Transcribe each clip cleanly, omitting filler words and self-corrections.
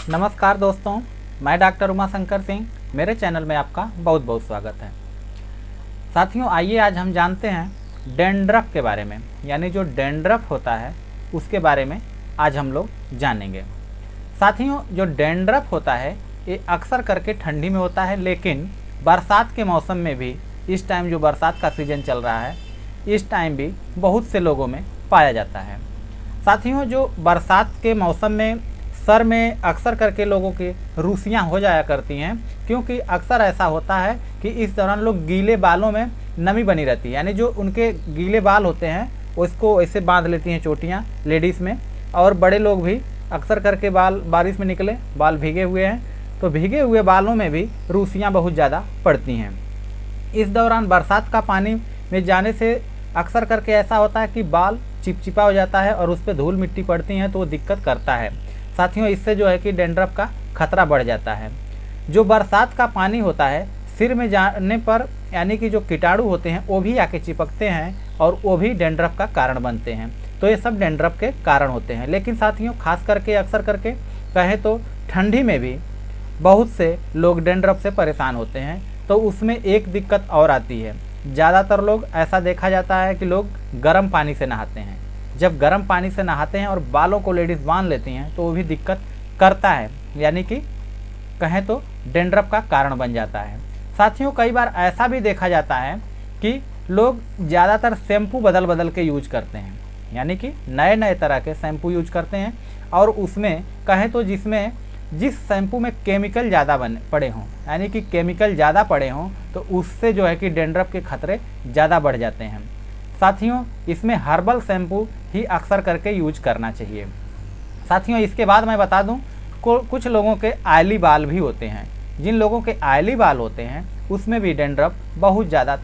नमस्कार दोस्तों, मैं डॉक्टर उमा शंकर सिंह। मेरे चैनल में आपका बहुत बहुत स्वागत है। साथियों, आइए आज हम जानते हैं डैंड्रफ के बारे में, यानी जो डैंड्रफ होता है उसके बारे में आज हम लोग जानेंगे। साथियों, जो डैंड्रफ होता है ये अक्सर करके ठंडी में होता है, लेकिन बरसात के मौसम में भी, इस टाइम जो बरसात का सीज़न चल रहा है इस टाइम भी बहुत से लोगों में पाया जाता है। साथियों, जो बरसात के मौसम में सर में अक्सर करके लोगों की रुसियाँ हो जाया करती हैं, क्योंकि अक्सर ऐसा होता है कि इस दौरान लोग गीले बालों में नमी बनी रहती है, यानी जो उनके गीले बाल होते हैं उसको ऐसे बांध लेती हैं चोटियाँ लेडीज़ में, और बड़े लोग भी अक्सर करके बाल बारिश में निकले, बाल भीगे हुए हैं तो भीगे हुए बालों में भी रुसियाँ बहुत ज़्यादा पड़ती हैं। इस दौरान बरसात का पानी में जाने से अक्सर करके ऐसा होता है कि बाल चिपचिपा हो जाता है और उस पर धूल मिट्टी पड़ती हैं तो वो दिक्कत करता है। साथियों, इससे जो है कि डैंड्रफ का खतरा बढ़ जाता है। जो बरसात का पानी होता है सिर में जाने पर, यानी कि जो कीटाणु होते हैं वो भी आके चिपकते हैं और वो भी डैंड्रफ का कारण बनते हैं। तो ये सब डैंड्रफ के कारण होते हैं। लेकिन साथियों, खास करके अक्सर करके कहें तो ठंडी में भी बहुत से लोग डैंड्रफ से परेशान होते हैं। तो उसमें एक दिक्कत और आती है, ज़्यादातर लोग ऐसा देखा जाता है कि लोग गर्म पानी से नहाते हैं। जब गर्म पानी से नहाते हैं और बालों को लेडीज़ बांध लेती हैं तो वो भी दिक्कत करता है, यानी कि कहें तो डैंड्रफ का कारण बन जाता है। साथियों, कई बार ऐसा भी देखा जाता है कि लोग ज़्यादातर शैम्पू बदल बदल के यूज करते हैं, यानी कि नए नए तरह के शैम्पू यूज करते हैं, और उसमें कहें तो जिस शैम्पू में केमिकल ज़्यादा पड़े हों, यानी कि केमिकल ज़्यादा पड़े हों, तो उससे जो है कि डैंड्रफ के खतरे ज़्यादा बढ़ जाते हैं। साथियों, इसमें हर्बल शैम्पू ही अक्सर करके यूज करना चाहिए। साथियों, इसके बाद मैं बता दूं, कुछ लोगों के ऑयली बाल भी होते हैं। जिन लोगों के ऑयली बाल होते हैं उसमें भी डैंड्रफ बहुत ज़्यादा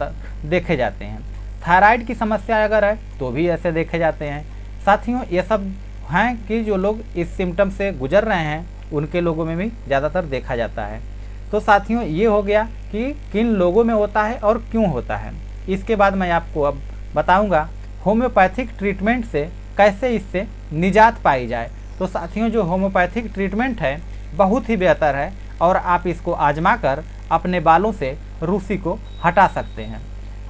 देखे जाते हैं। थायराइड की समस्या अगर है तो भी ऐसे देखे जाते हैं। साथियों, ये सब हैं कि जो लोग इस सिम्टम से गुजर रहे हैं उनके लोगों में भी ज़्यादातर देखा जाता है। तो साथियों, ये हो गया कि किन लोगों में होता है और क्यों होता है। इसके बाद मैं आपको अब बताऊंगा होम्योपैथिक ट्रीटमेंट से कैसे इससे निजात पाई जाए। तो साथियों, जो होम्योपैथिक ट्रीटमेंट है बहुत ही बेहतर है और आप इसको आजमा कर अपने बालों से रूसी को हटा सकते हैं।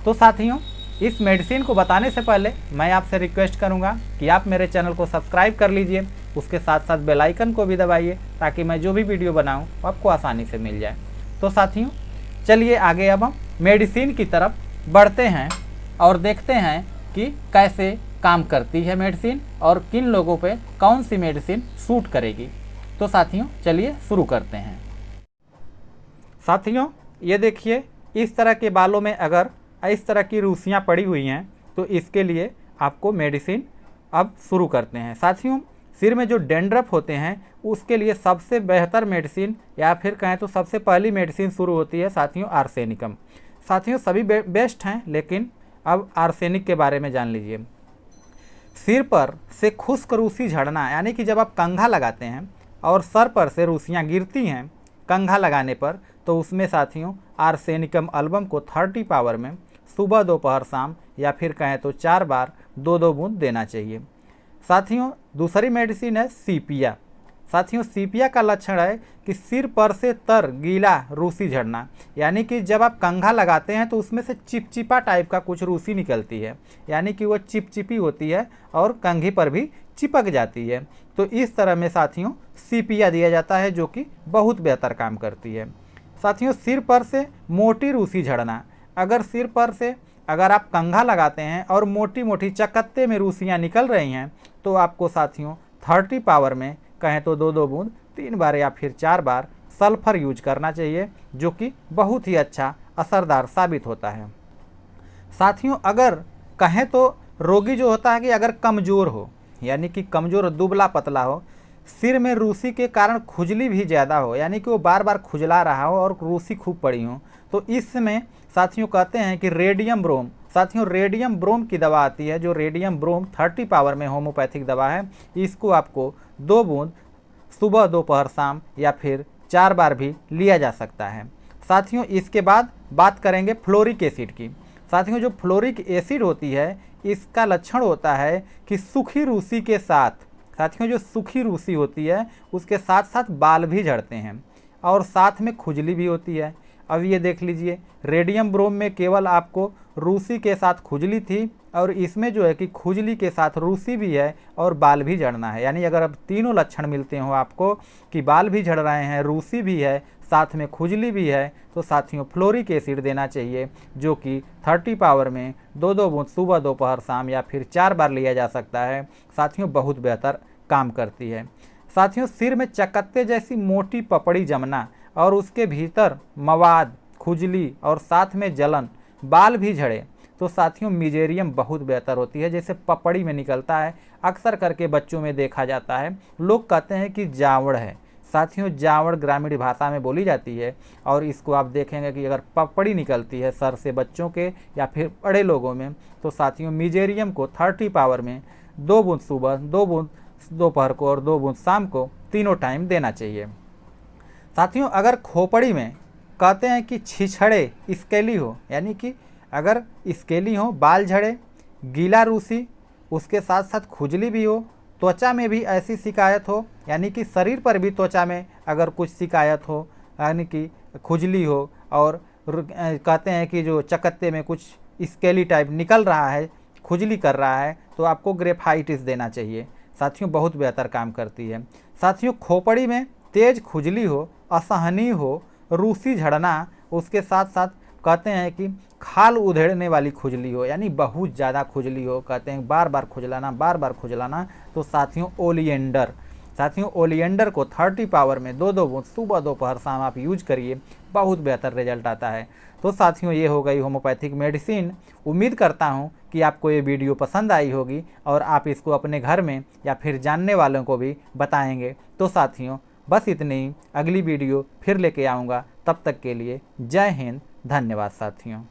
तो साथियों, इस मेडिसिन को बताने से पहले मैं आपसे रिक्वेस्ट करूंगा कि आप मेरे चैनल को सब्सक्राइब कर लीजिए, उसके साथ साथ बेल आइकन को भी दबाइए ताकि मैं जो भी वीडियो बनाऊं आपको आसानी से मिल जाए। तो साथियों, चलिए आगे अब हम मेडिसिन की तरफ बढ़ते हैं और देखते हैं कि कैसे काम करती है मेडिसिन और किन लोगों पे कौन सी मेडिसिन सूट करेगी। तो साथियों, चलिए शुरू करते हैं। साथियों, ये देखिए, इस तरह के बालों में अगर इस तरह की रुसियाँ पड़ी हुई हैं तो इसके लिए आपको मेडिसिन अब शुरू करते हैं। साथियों, सिर में जो डैंड्रफ होते हैं उसके लिए सबसे बेहतर मेडिसिन, या फिर कहें तो सबसे पहली मेडिसिन शुरू होती है साथियों आर्सेनिकम। साथियों, सभी बेस्ट हैं, लेकिन अब आर्सेनिक के बारे में जान लीजिए। सिर पर से खुश्क रूसी झड़ना, यानी कि जब आप कंघा लगाते हैं और सर पर से रूसियाँ गिरती हैं कंघा लगाने पर, तो उसमें साथियों आर्सेनिकम एल्बम को 30 पावर में सुबह दोपहर शाम या फिर कहें तो 4 बार 2-2 बूंद देना चाहिए। साथियों, दूसरी मेडिसिन है सीपिया। साथियों, सीपिया का लक्षण है कि सिर पर से तर गीला रूसी झड़ना, यानी कि जब आप कंघा लगाते हैं तो उसमें से चिपचिपा टाइप का कुछ रूसी निकलती है, यानी कि वो चिपचिपी होती है और कंघी पर भी चिपक जाती है। तो इस तरह में साथियों सीपिया दिया जाता है, जो कि बहुत बेहतर काम करती है। साथियों, सिर पर से मोटी रूसी झड़ना, अगर सिर पर से अगर आप कंघा लगाते हैं और मोटी मोटी चकत्ते में रूसियाँ निकल रही हैं तो आपको साथियों 30 पावर में कहें तो 2-2 बूंद 3 बार या फिर 4 बार सल्फर यूज करना चाहिए, जो कि बहुत ही अच्छा असरदार साबित होता है। साथियों, अगर कहें तो रोगी जो होता है कि अगर कमज़ोर हो, यानी कि कमज़ोर दुबला पतला हो, सिर में रूसी के कारण खुजली भी ज़्यादा हो, यानी कि वो बार बार खुजला रहा हो और रूसी खूब पड़ी हो, तो इसमें साथियों कहते हैं कि रेडियम ब्रोम, साथियों रेडियम ब्रोम की दवा आती है, जो रेडियम ब्रोम 30 पावर में होम्योपैथिक दवा है। इसको आपको 2 बूंद सुबह दोपहर शाम या फिर 4 बार भी लिया जा सकता है। साथियों, इसके बाद बात करेंगे फ्लोरिक एसिड की। साथियों, जो फ्लोरिक एसिड होती है इसका लक्षण होता है कि सूखी रूसी के साथ साथियों जो सूखी रूसी होती है उसके साथ साथ बाल भी झड़ते हैं और साथ में खुजली भी होती है। अब ये देख लीजिए, रेडियम ब्रोम में केवल आपको रूसी के साथ खुजली थी और इसमें जो है कि खुजली के साथ रूसी भी है और बाल भी झड़ना है। यानी अगर अब तीनों लक्षण मिलते हो आपको कि बाल भी झड़ रहे हैं, रूसी भी है, साथ में खुजली भी है, तो साथियों फ्लोरिक एसिड देना चाहिए, जो कि 30 पावर में 2-2 बूंद सुबह दोपहर शाम या फिर 4 बार लिया जा सकता है। साथियों बहुत बेहतर काम करती है। साथियों सिर में चकत्ते जैसी मोटी पपड़ी जमना और उसके भीतर मवाद, खुजली और साथ में जलन, बाल भी झड़े, तो साथियों मिजेरियम बहुत बेहतर होती है। जैसे पपड़ी में निकलता है, अक्सर करके बच्चों में देखा जाता है, लोग कहते हैं कि जावड़ है। साथियों जावड़ ग्रामीण भाषा में बोली जाती है और इसको आप देखेंगे कि अगर पपड़ी निकलती है सर से बच्चों के या फिर बड़े लोगों में, तो साथियों मिजेरियम को 30 पावर में 2 बूंद सुबह, 2 बूंद दोपहर को और 2 बूंद शाम को तीनों टाइम देना चाहिए। साथियों अगर खोपड़ी में कहते हैं कि छिछड़े स्केली हो, यानी कि अगर स्केली हो, बाल झड़े, गीला रूसी, उसके साथ साथ खुजली भी हो, त्वचा में भी ऐसी शिकायत हो, यानी कि शरीर पर भी त्वचा में अगर कुछ शिकायत हो, यानी कि खुजली हो और कहते हैं कि जो चकत्ते में कुछ स्केली टाइप निकल रहा है, खुजली कर रहा है, तो आपको ग्रेफाइटिस देना चाहिए। साथियों बहुत बेहतर काम करती है। साथियों खोपड़ी में तेज खुजली हो, असहनीय हो, रूसी झड़ना, उसके साथ साथ कहते हैं कि खाल उधेड़ने वाली खुजली हो, यानी बहुत ज़्यादा खुजली हो, कहते हैं बार बार खुजलाना, तो साथियों ओलिएंडर, साथियों ओलिएंडर को 30 पावर में 2-2 बूंद सुबह दोपहर शाम आप यूज करिए, बहुत बेहतर रिजल्ट आता है। तो साथियों ये हो गई होम्योपैथिक मेडिसिन। उम्मीद करता हूँ कि आपको ये वीडियो पसंद आई होगी और आप इसको अपने घर में या फिर जानने वालों को भी बताएंगे। तो साथियों बस इतनी ही, अगली वीडियो फिर लेके आऊँगा, तब तक के लिए जय हिंद, धन्यवाद साथियों।